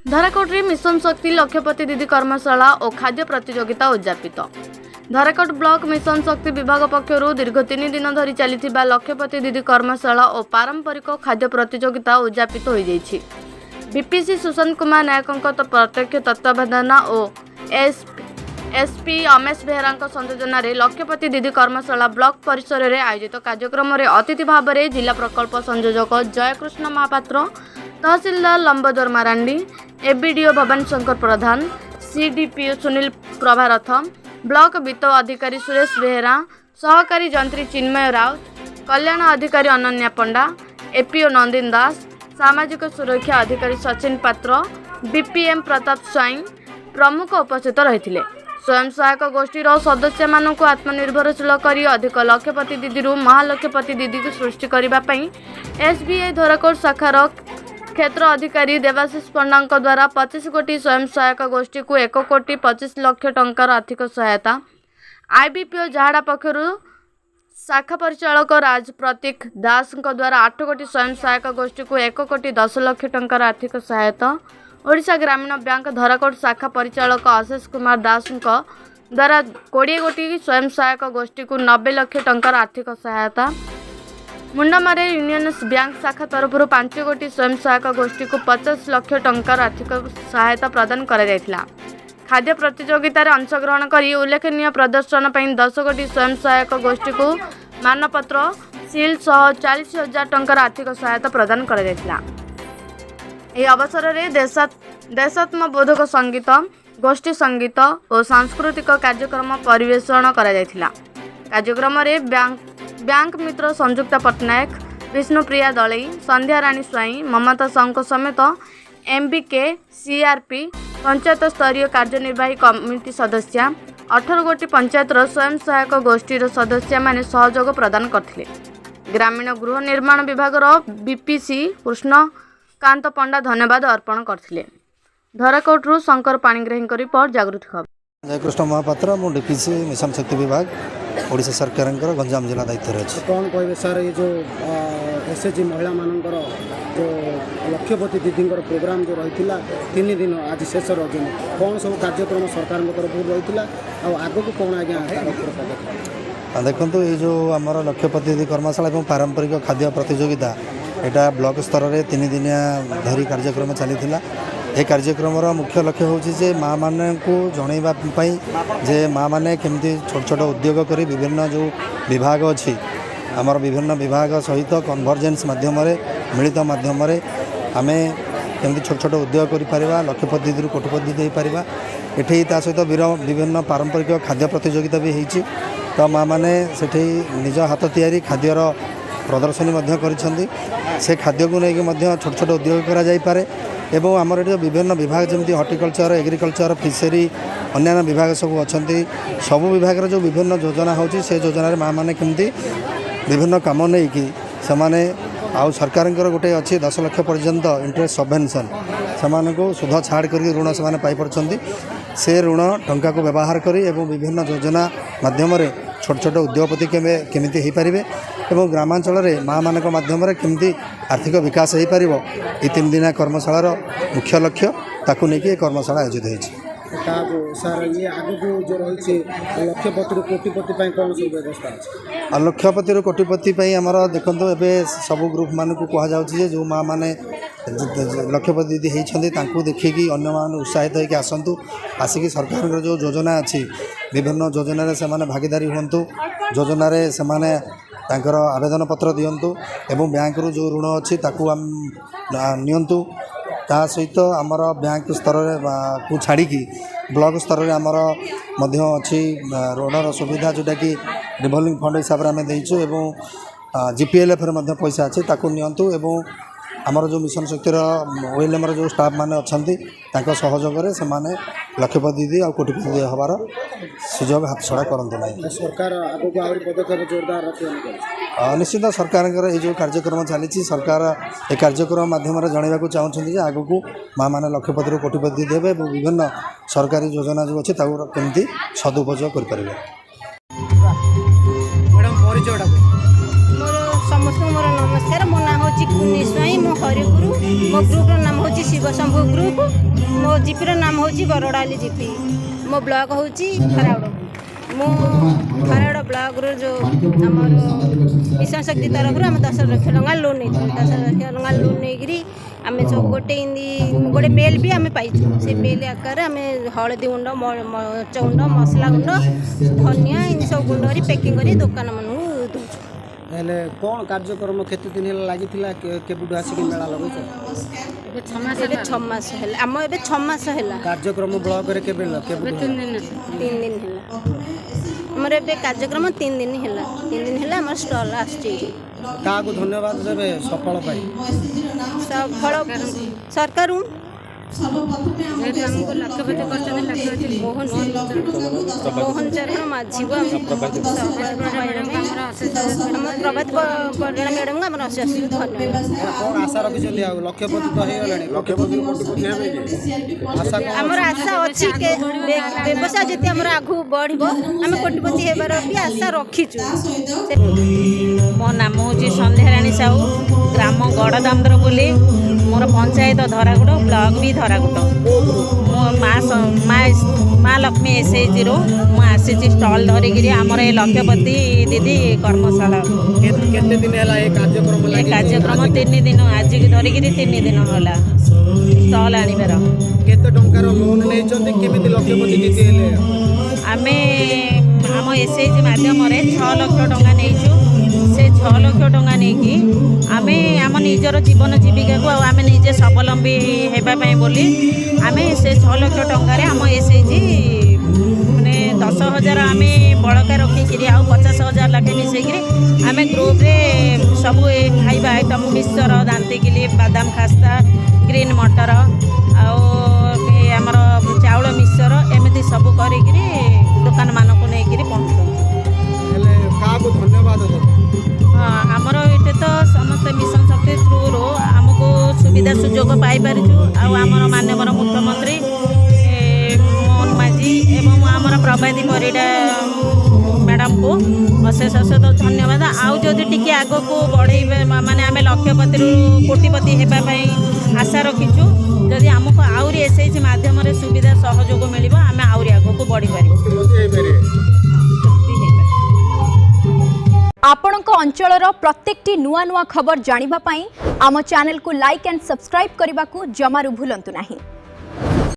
धराकोट mission शक्ति लक्षपति दीदी कर्मशाला और खाद्य प्रतियोगिता उद्यापित। धराकोट ब्लॉक मिशन शक्ति विभाग पक्षर दीर्घ 3 दिन धरी चली लक्षपति दीदी कर्मशाला और पारंपरिक खाद्य प्रतियोगिता उद्यापित हो जाइछि। बीपीसी सुशांत कुमार नायक प्रत्यक्ष तत्वावधान और एसपी अमेश बेहरा संयोजन लक्षपति दीदी कर्मशाला ब्लॉक परिसर में आयोजित कार्यक्रम में अतिथि भाव में जिला प्रकल्प संयोजक जयकृष्ण महापात्र, तहसीलदार लंबोदर मारांडी, एबीडीओ भवानी शंकर प्रधान, सीडीपीओ सुनील प्रभारथ, ब्लॉक वित्त अधिकारी सुरेश बेहरा, सहकारी जंत्री चिन्मय राउत, कल्याण अधिकारी अनन्या पंडा, एपीओ नंदिन दास, सामाजिक सुरक्षा अधिकारी सचिन पात्र, बीपीएम प्रताप स्वाई प्रमुख उपस्थित रही। स्वयं सहायक गोष्ठी सदस्य मानक आत्मनिर्भरशील करी अधिक लक्षपति दीदी महालक्षपति दीदी को सृष्टि करने एसबीआई धराकोट शाखार क्षेत्र अधिकारी देवाशीष पंडा द्वारा 25 कोटी स्वयं सहायक गोष्ठी को 1 कोटी 25 लाख टंकार आर्थिक सहायता, आईबीपीओ जहाड़ा पक्षर शाखा परिचालक राज प्रतीक दास द्वारा 8 कोटी स्वयं सहायक गोष्ठी को 1 कोटी 10 लाख टंकार आर्थिक सहायता, ओडिशा ग्रामीण बैंक धराकोट शाखा परिचालक आशीष कुमार दास द्वारा 20 कोटी स्वयं सहायक गोष्ठी को 90 लाख टंकार आर्थिक सहायता, मुंडामारे यूनियन बैंक शाखा तरफ 5 कोटी स्वयं सहायक गोष्ठी को 50 लाख टंकार आर्थिक सहायता प्रदान करा जायथिला। खाद्य प्रतियोगिता रे अंशग्रहण करी उल्लेखनीय प्रदर्शन पर 10 कोटी स्वयं सहायक गोष्ठी को मानपत्र सील सह 40,000 टंकार आर्थिक सहायता प्रदान करा जायथिला। ଏହି ଅବସରରେ ଦେଶାତ୍ମବୋଧକ संगीत, गोष्ठी संगीत और सांस्कृतिक कार्यक्रम परिवेषण करा जायथिला। कार्यक्रम में बैंक मित्र संयुक्ता पट्टनायक, विष्णुप्रिया दलई, संध्या राणी स्वाई, ममता साहू समेत एमबीके सीआरपी पंचायत स्तरीय कार्यनिर्वाही कमिटी सदस्य 18 गोटी पंचायतर स्वयं सहायक गोष्ठी सदस्य माने सहयोग प्रदान करथिले। ग्रामीण गृह निर्माण विभाग बीपीसी कृष्णकांत पंडा धन्यवाद अर्पण करथिले। धराकोटरू शंकर पाणिग्राही रिपोर्ट जागृति खबर। जयकृष्ण महापात्र मु डीपीसी मिशन शक्ति विभाग ओडिशा सरकार गंजाम जिला दायित्व रही। कौन कहे सर ये जो एसएचजी महिला मानकर जो लक्षपति दीदी प्रोग्राम जो रही 3 दिन आज शेष रज कौन सब कार्यक्रम सरकार तरफ रही आग को कौन आज्ञा देखो ये जो आमर लक्षपति दीदी कर्मशाला और पारंपरिक खाद्य प्रतियोगिता यहाँ ब्लॉक स्तर में 3 दिनिया धरी कार्यक्रम चली। ये कार्यक्रम मुख्य लक्ष्य होची माँ मान को जनवाई जे माँ मैंने केमती छोट छोट उद्योग करी विभिन्न जो विभाग अच्छी आमर विभिन्न विभाग सहित कन्भर्जेन्स माध्यम मिलित माध्यम आम केमती छोट छोट उद्योग कर लक्षपति दीदी कोटिपति दे पारिबा। एठी ता सहित विभिन्न पारंपरिक खाद्य प्रतियोगिता भी होती। तो माँ मैंने सेठी निज हाथ तैयारी खाद्यर प्रदर्शनी करिसेंती। से खाद्य को लेकिन छोट छोट उद्योग करा जाई पारे एवं आमर ये विभिन्न विभाग जमी हॉर्टिकल्चर, एग्रीकल्चर, फिशरी अन्य विभाग सब अच्छा सब विभाग जो विभिन्न योजना होची से योजना माँ मैंने केमती विभिन्न कम नहीं कि सेमाने आउ सरकार गोटे अच्छी 10 लाख पर्यंत इंटरेस्ट सबवेंशन से सुध छाड़ कर ऋण से पाई से ऋण टंका को व्यवहार करी एवं विभिन्न योजना माध्यम छोट छोट उद्योगपति केमिति हो पारे एवं ग्रामांचल माँ मान मध्यम केमती आर्थिक विकास हो पार ये 3 दिना कर्मशालार मुख्य लक्ष्य ताकू नहीं कर्मशाला आयोजित होती। सर ये आगु जो रही लक्षपति कोटिपति कौन सब व्यवस्था अच्छे लक्षपति कोटिपति आमर देखो ए सब ग्रुप मान को कहुचे जो माँ मैंने लक्षपति दीदी होती देखिकी अन्य मान उत्साहित होकर आसतु आसिक सरकार जो योजना अच्छी विभिन्न योजन से भागीदारी हूँ योजन से तांकर आवेदन पत्र दिंतु एवं बैंक रू जो ऋण अच्छी नियंतु ता सहित आमर बैंक स्तर को छाड़ी ब्लॉक स्तर में आमर अच्छी ऋणर सुविधा जोटा कि रिवॉल्विंग फंड हिसाब से आम देचु एवं जीपीएलएफ पैसा अच्छी ताकू नियंतु एवं आमर जो मिशन शक्तिर ओएलएम जो स्टाफ मैंने अच्छा सहयोग से लक्षपति दीदी और कोटिपति दीदी हबार सुजोग हाथ छड़ा करते ना। सरकार आगे पदक्षेप जोरदार निश्चित सरकार ये जो कार्यक्रम चली सरकार ये कार्यक्रम माध्यम जनवाक चाहते आगू माँ मैंने लक्षपति कोटिपति देवे और विभिन्न सरकारी योजना जो अच्छी केमती सदुपयोग करें। समस्त मोर नमस्कार। मो ना हूँ कुन्नी स्वाई, मो हरिपुर, मो ग्रुप नाम हूँ शिव शंभु ग्रुप। जीपीर नाम हूँ बरडाली जीपी मो ब्लॉक हूँ खराड़ मो खराड़ ब्लॉक रो जो आमर मिशन शक्ति तरफ आम 10 लाख टଙ୍କା लोन नहीं 10 लाख टଙ୍କା लोन नहीं आम सब गोटे बेल भी आम पाइଛୁ से बेल आकार आम हलदी गुंड मरच गुंड मसला गुंड धनिया इन सब गुंड पैकिंग कर दुकान मानू दूँ हेले कौन कार्यक्रम केते दिन है लगी केबुटू आसिक मेला लगुच एबे 6 मास है आम एबे 6 मास है कार्यक्रम ब्लॉक रे केबे 3 दिन है हमर एबे कार्यक्रम 3 दिन है 3 दिन है हमर स्टॉल आछी का को धन्यवाद देबे सफल पाई सफल सरकार मोहन चरण माझी को प्रभात मैडम को आम अशेष धन्यवाद कौन आशा रखी लक्ष्यपति तो हो आमर आशा अच्छी व्यवसाय जी आम आगू बढ़ आम कोटिपति होबार भी आशा रखीचु मो नाम हूँ संध्याराणी साहू ग्राम गड़दामदर बोली मोर पंचायत धरागुड़ ब्लॉक भी धरागुड़ मो माँ लक्ष्मी एसएचजी रो मु आसी स्टल धरिकी आमर ये लक्ष्यपति दीदी कर्मशाला केते दिन है कार्यक्रम 3 दिन आज की धरिकी 3 दिन होला स्टल आनिबार केते टंकार लोन नै चंदी केमिति लक्ष्यपति दीदी हेले आमे आम एसएचजी माध्यम 6 लाख टंका नहींचु से 6 लाख टंका नहीं आमे आम निजर जीवन जीविका को आमे निजे स्वावलंबी होगापी बोली आमे से 6 लाख टंकार आम एसएचजी माने 10,000 आम बड़का रखिकी आ 50,000 लाखे मिसेक आम ग्रुप रे सब खाइबा आइटम मिक्सचर दांतिकिली बादाम खास्ता ग्रीन मटर आमर चाउल मिक्सचर एमती सब करी दुकान मानक नहीं पहुँचू धन्यवाद हाँ आमर ये तो समस्त मिशन शक्ति थ्रू रो आमको सुविधा सुजोग पाई पारिछु आमर माननीय मुख्यमंत्री मोहन माझी एवं आमर प्रभाती परिडा मैडम को अशेष अशेष धन्यवाद आउ जदि टिके आग को बढ़े माने आम लक्ष्यपति कोटिपति होगापी आशा रखीचु जदि आमको आउरी एसएचजी माध्यम सुविधा सहयोग मिल आम आउरी आग को बढ़ी पार आपणक अंचलर प्रत्येकटी नुआ नुआ खबर जानिबा पाई आम चैनल को लाइक एंड सब्सक्राइब करने को जमारू भूलंतु नहीं।